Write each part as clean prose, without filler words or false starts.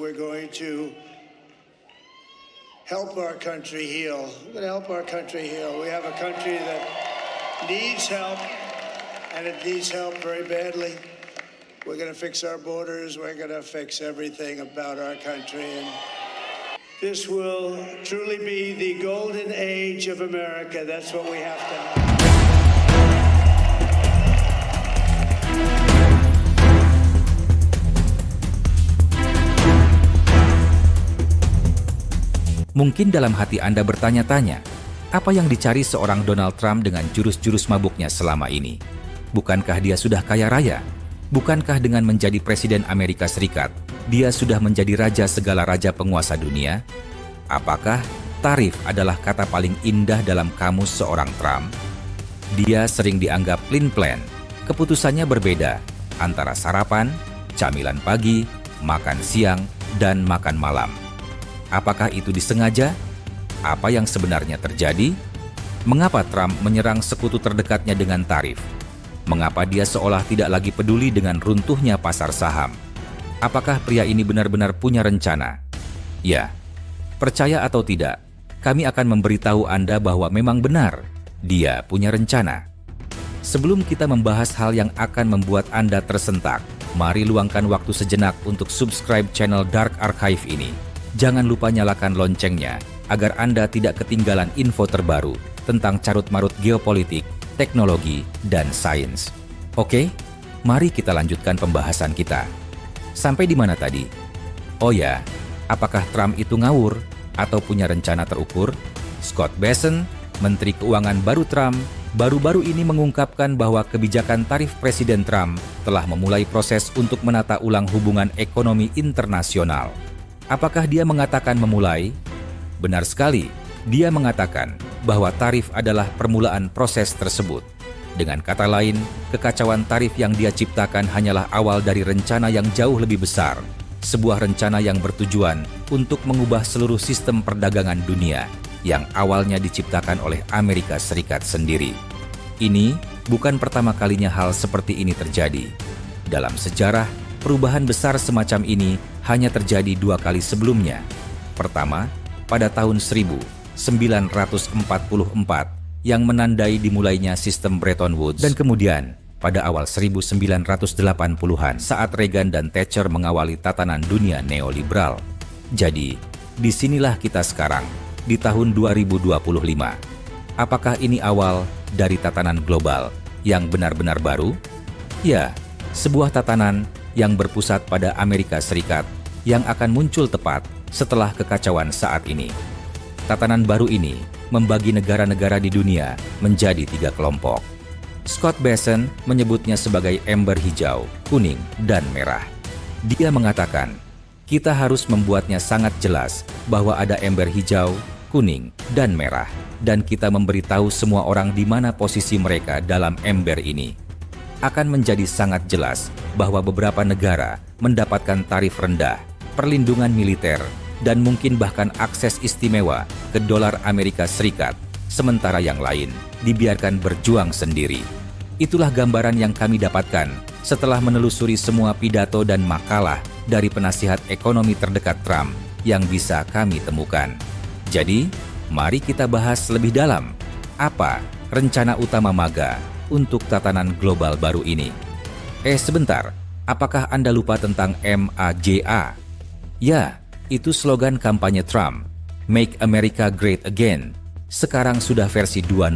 we're going to help our country heal. We're going to help our country heal. We have a country that needs help, and it needs help very badly. We're going to fix our borders. We're going to fix everything about our country. And this will truly be the golden age of America. That's what we have to have. Mungkin dalam hati Anda bertanya-tanya, apa yang dicari seorang Donald Trump dengan jurus-jurus mabuknya selama ini? Bukankah dia sudah kaya raya? Bukankah dengan menjadi Presiden Amerika Serikat, dia sudah menjadi raja segala raja penguasa dunia? Apakah tarif adalah kata paling indah dalam kamus seorang Trump? Dia sering dianggap plin-plan. Keputusannya berbeda antara sarapan, camilan pagi, makan siang, dan makan malam. Apakah itu disengaja? Apa yang sebenarnya terjadi? Mengapa Trump menyerang sekutu terdekatnya dengan tarif? Mengapa dia seolah tidak lagi peduli dengan runtuhnya pasar saham? Apakah pria ini benar-benar punya rencana? Ya, percaya atau tidak, kami akan memberitahu Anda bahwa memang benar, dia punya rencana. Sebelum kita membahas hal yang akan membuat Anda tersentak, mari luangkan waktu sejenak untuk subscribe channel Dark Archive ini. Jangan lupa nyalakan loncengnya, agar Anda tidak ketinggalan info terbaru tentang carut-marut geopolitik, teknologi, dan sains. Oke, mari kita lanjutkan pembahasan kita. Sampai di mana tadi? Oh ya, apakah Trump itu ngawur atau punya rencana terukur? Scott Bessent, Menteri Keuangan baru Trump, baru-baru ini mengungkapkan bahwa kebijakan tarif Presiden Trump telah memulai proses untuk menata ulang hubungan ekonomi internasional. Apakah dia mengatakan memulai? Benar sekali, dia mengatakan bahwa tarif adalah permulaan proses tersebut. Dengan kata lain, kekacauan tarif yang dia ciptakan hanyalah awal dari rencana yang jauh lebih besar. Sebuah rencana yang bertujuan untuk mengubah seluruh sistem perdagangan dunia yang awalnya diciptakan oleh Amerika Serikat sendiri. Ini bukan pertama kalinya hal seperti ini terjadi. Dalam sejarah, perubahan besar semacam ini hanya terjadi 2 kali sebelumnya. Pertama, pada tahun 1944 yang menandai dimulainya sistem Bretton Woods, dan kemudian pada awal 1980-an saat Reagan dan Thatcher mengawali tatanan dunia neoliberal. Jadi, disinilah kita sekarang, di tahun 2025. Apakah ini awal dari tatanan global yang benar-benar baru? Ya, sebuah tatanan yang berpusat pada Amerika Serikat yang akan muncul tepat setelah kekacauan saat ini. Tatanan baru ini membagi negara-negara di dunia menjadi 3 kelompok. Scott Bessent menyebutnya sebagai ember hijau, kuning, dan merah. Dia mengatakan, kita harus membuatnya sangat jelas bahwa ada ember hijau, kuning, dan merah, dan kita memberitahu semua orang di mana posisi mereka dalam ember ini. Akan menjadi sangat jelas bahwa beberapa negara mendapatkan tarif rendah, perlindungan militer, dan mungkin bahkan akses istimewa ke dolar Amerika Serikat, sementara yang lain dibiarkan berjuang sendiri. Itulah gambaran yang kami dapatkan setelah menelusuri semua pidato dan makalah dari penasihat ekonomi terdekat Trump yang bisa kami temukan. Jadi, mari kita bahas lebih dalam, apa rencana utama MAGA untuk tatanan global baru ini. Sebentar, apakah Anda lupa tentang MAGA? Ya, itu slogan kampanye Trump, Make America Great Again, sekarang sudah versi 2.0.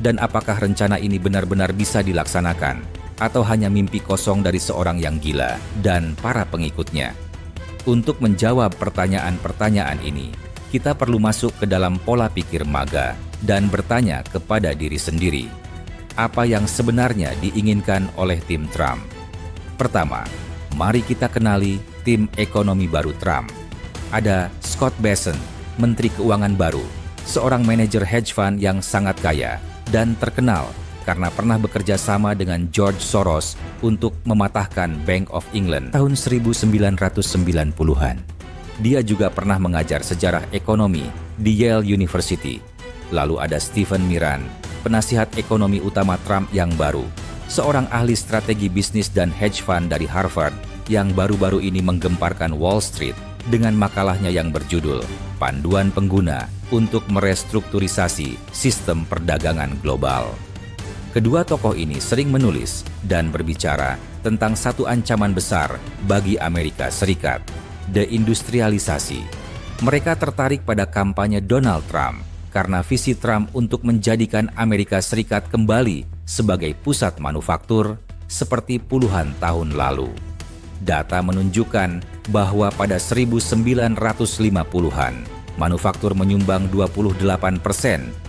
Dan apakah rencana ini benar-benar bisa dilaksanakan, atau hanya mimpi kosong dari seorang yang gila dan para pengikutnya? Untuk menjawab pertanyaan-pertanyaan ini, kita perlu masuk ke dalam pola pikir MAGA dan bertanya kepada diri sendiri, apa yang sebenarnya diinginkan oleh tim Trump? Pertama, mari kita kenali tim ekonomi baru Trump. Ada Scott Bessent, Menteri Keuangan baru, seorang manajer hedge fund yang sangat kaya dan terkenal karena pernah bekerja sama dengan George Soros untuk mematahkan Bank of England tahun 1990-an. Dia juga pernah mengajar sejarah ekonomi di Yale University. Lalu ada Stephen Miran, penasihat ekonomi utama Trump yang baru, seorang ahli strategi bisnis dan hedge fund dari Harvard yang baru-baru ini menggemparkan Wall Street dengan makalahnya yang berjudul Panduan Pengguna untuk Merestrukturisasi Sistem Perdagangan Global. Kedua tokoh ini sering menulis dan berbicara tentang satu ancaman besar bagi Amerika Serikat, deindustrialisasi. Mereka tertarik pada kampanye Donald Trump karena visi Trump untuk menjadikan Amerika Serikat kembali sebagai pusat manufaktur seperti puluhan tahun lalu. Data menunjukkan bahwa pada 1950-an, manufaktur menyumbang 28%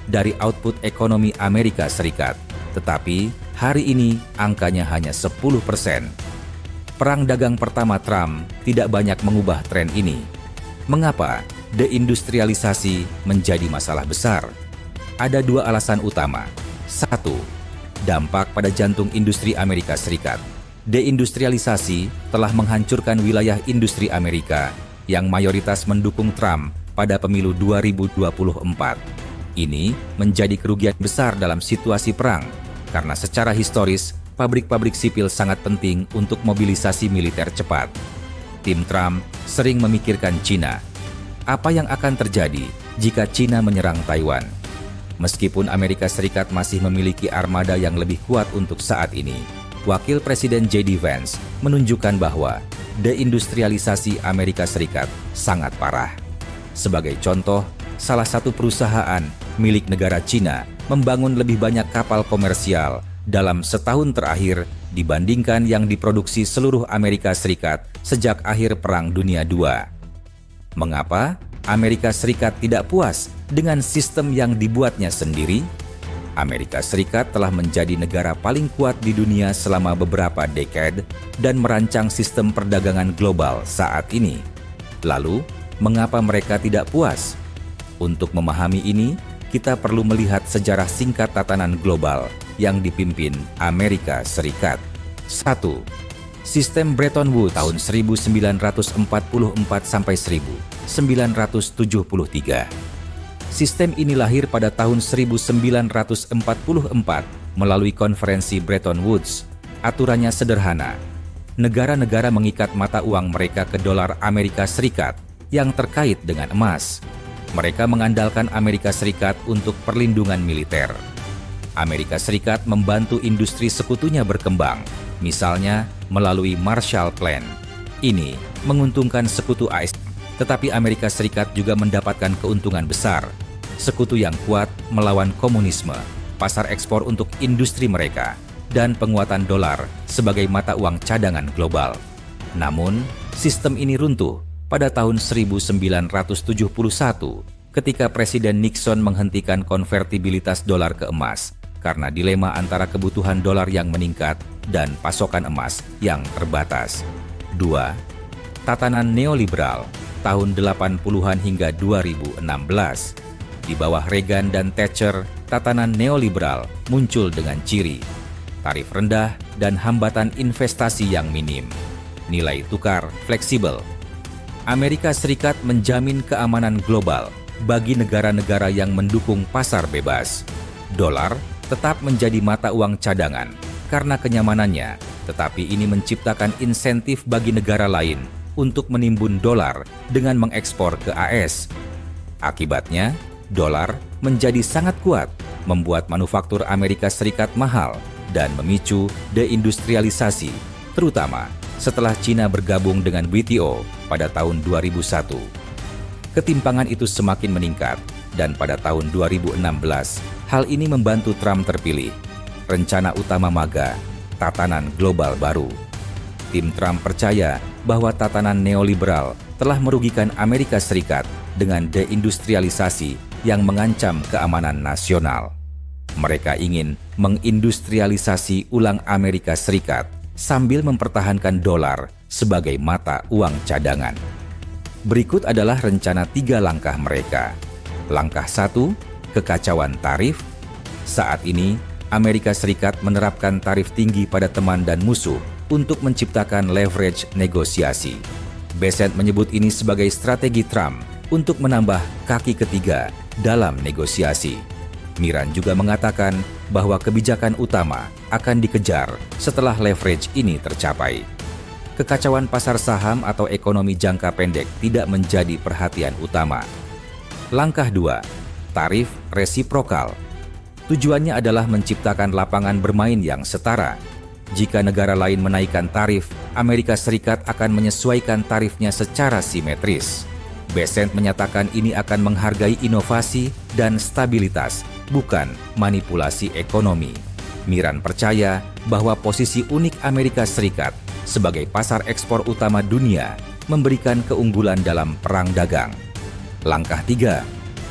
dari output ekonomi Amerika Serikat, tetapi hari ini angkanya hanya 10%. Perang dagang pertama Trump tidak banyak mengubah tren ini. Mengapa deindustrialisasi menjadi masalah besar? Ada dua alasan utama. Satu, dampak pada jantung industri Amerika Serikat. Deindustrialisasi telah menghancurkan wilayah industri Amerika yang mayoritas mendukung Trump pada pemilu 2024. Ini menjadi kerugian besar dalam situasi perang, karena secara historis, pabrik-pabrik sipil sangat penting untuk mobilisasi militer cepat. Tim Trump sering memikirkan China. Apa yang akan terjadi jika China menyerang Taiwan? Meskipun Amerika Serikat masih memiliki armada yang lebih kuat untuk saat ini, Wakil Presiden J.D. Vance menunjukkan bahwa deindustrialisasi Amerika Serikat sangat parah. Sebagai contoh, salah satu perusahaan milik negara China membangun lebih banyak kapal komersial dalam setahun terakhir dibandingkan yang diproduksi seluruh Amerika Serikat sejak akhir Perang Dunia II. Mengapa Amerika Serikat tidak puas dengan sistem yang dibuatnya sendiri? Amerika Serikat telah menjadi negara paling kuat di dunia selama beberapa dekade dan merancang sistem perdagangan global saat ini. Lalu, mengapa mereka tidak puas? Untuk memahami ini, kita perlu melihat sejarah singkat tatanan global yang dipimpin Amerika Serikat. 1. Sistem Bretton Woods tahun 1944 sampai 1973. Sistem ini lahir pada tahun 1944 melalui konferensi Bretton Woods. Aturannya sederhana. Negara-negara mengikat mata uang mereka ke dolar Amerika Serikat yang terkait dengan emas. Mereka mengandalkan Amerika Serikat untuk perlindungan militer. Amerika Serikat membantu industri sekutunya berkembang, misalnya melalui Marshall Plan. Ini menguntungkan sekutu AS, tetapi Amerika Serikat juga mendapatkan keuntungan besar. Sekutu yang kuat melawan komunisme, pasar ekspor untuk industri mereka, dan penguatan dolar sebagai mata uang cadangan global. Namun, sistem ini runtuh pada tahun 1971 ketika Presiden Nixon menghentikan konvertibilitas dolar ke emas karena dilema antara kebutuhan dolar yang meningkat dan pasokan emas yang terbatas. 2. Tatanan neoliberal tahun 80-an hingga 2016. Di bawah Reagan dan Thatcher, tatanan neoliberal muncul dengan ciri tarif rendah dan hambatan investasi yang minim. Nilai tukar fleksibel. Amerika Serikat menjamin keamanan global bagi negara-negara yang mendukung pasar bebas. Dolar tetap menjadi mata uang cadangan karena kenyamanannya, tetapi ini menciptakan insentif bagi negara lain untuk menimbun dolar dengan mengekspor ke AS. Akibatnya, dolar menjadi sangat kuat, membuat manufaktur Amerika Serikat mahal dan memicu deindustrialisasi, terutama setelah China bergabung dengan WTO pada tahun 2001. Ketimpangan itu semakin meningkat, dan pada tahun 2016, hal ini membantu Trump terpilih. Rencana utama MAGA, tatanan global baru. Tim Trump percaya bahwa tatanan neoliberal telah merugikan Amerika Serikat dengan deindustrialisasi yang mengancam keamanan nasional. Mereka ingin mengindustrialisasi ulang Amerika Serikat sambil mempertahankan dolar sebagai mata uang cadangan. Berikut adalah rencana 3 langkah mereka. Langkah 1, kekacauan tarif. Saat ini, Amerika Serikat menerapkan tarif tinggi pada teman dan musuh untuk menciptakan leverage negosiasi. Besant menyebut ini sebagai strategi Trump untuk menambah kaki ketiga dalam negosiasi. Miran juga mengatakan bahwa kebijakan utama akan dikejar setelah leverage ini tercapai. kekacauan pasar saham atau ekonomi jangka pendek tidak menjadi perhatian utama. Langkah 2. Tarif resiprokal. Tujuannya adalah menciptakan lapangan bermain yang setara. Jika negara lain menaikkan tarif, Amerika Serikat akan menyesuaikan tarifnya secara simetris. Bessent menyatakan ini akan menghargai inovasi dan stabilitas, bukan manipulasi ekonomi. Miran percaya bahwa posisi unik Amerika Serikat sebagai pasar ekspor utama dunia memberikan keunggulan dalam perang dagang. Langkah 3.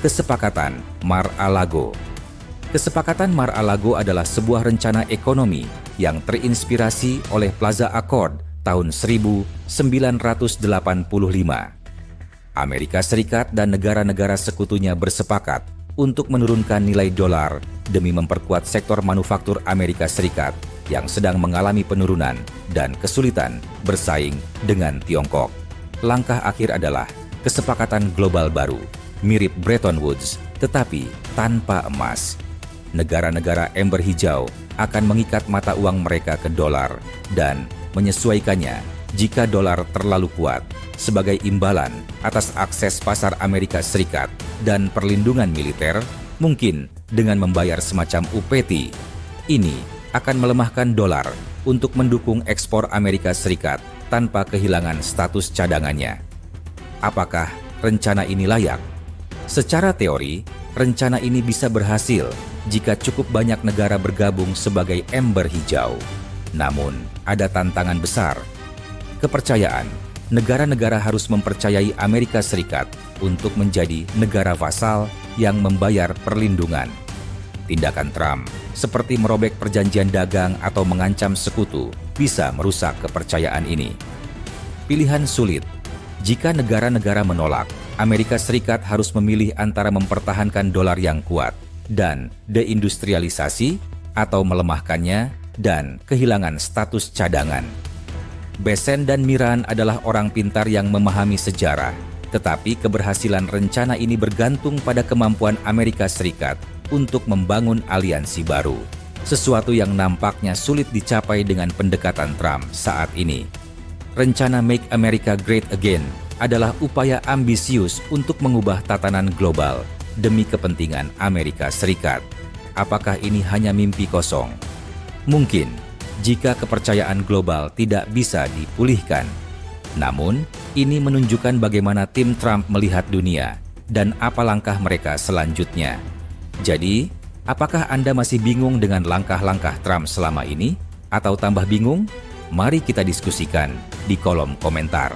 Kesepakatan Mar-a-Lago. Kesepakatan Mar-a-Lago adalah sebuah rencana ekonomi yang terinspirasi oleh Plaza Accord tahun 1985. Amerika Serikat dan negara-negara sekutunya bersepakat untuk menurunkan nilai dolar demi memperkuat sektor manufaktur Amerika Serikat yang sedang mengalami penurunan dan kesulitan bersaing dengan Tiongkok. Langkah akhir adalah kesepakatan global baru, mirip Bretton Woods, tetapi tanpa emas. Negara-negara ember hijau akan mengikat mata uang mereka ke dolar dan menyesuaikannya jika dolar terlalu kuat sebagai imbalan atas akses pasar Amerika Serikat dan perlindungan militer, mungkin dengan membayar semacam upeti. Ini akan melemahkan dolar untuk mendukung ekspor Amerika Serikat tanpa kehilangan status cadangannya. Apakah rencana ini layak? Secara teori, rencana ini bisa berhasil jika cukup banyak negara bergabung sebagai ember hijau. Namun, ada tantangan besar. Kepercayaan. Negara-negara harus mempercayai Amerika Serikat untuk menjadi negara vasal yang membayar perlindungan. Tindakan Trump, seperti merobek perjanjian dagang atau mengancam sekutu, bisa merusak kepercayaan ini. Pilihan sulit. Jika negara-negara menolak, Amerika Serikat harus memilih antara mempertahankan dolar yang kuat dan deindustrialisasi atau melemahkannya dan kehilangan status cadangan. Bessent dan Miran adalah orang pintar yang memahami sejarah, tetapi keberhasilan rencana ini bergantung pada kemampuan Amerika Serikat untuk membangun aliansi baru, sesuatu yang nampaknya sulit dicapai dengan pendekatan Trump saat ini. Rencana Make America Great Again adalah upaya ambisius untuk mengubah tatanan global demi kepentingan Amerika Serikat. Apakah ini hanya mimpi kosong? Mungkin, jika kepercayaan global tidak bisa dipulihkan. Namun, ini menunjukkan bagaimana tim Trump melihat dunia dan apa langkah mereka selanjutnya. Jadi, apakah Anda masih bingung dengan langkah-langkah Trump selama ini? Atau tambah bingung? Mari kita diskusikan di kolom komentar.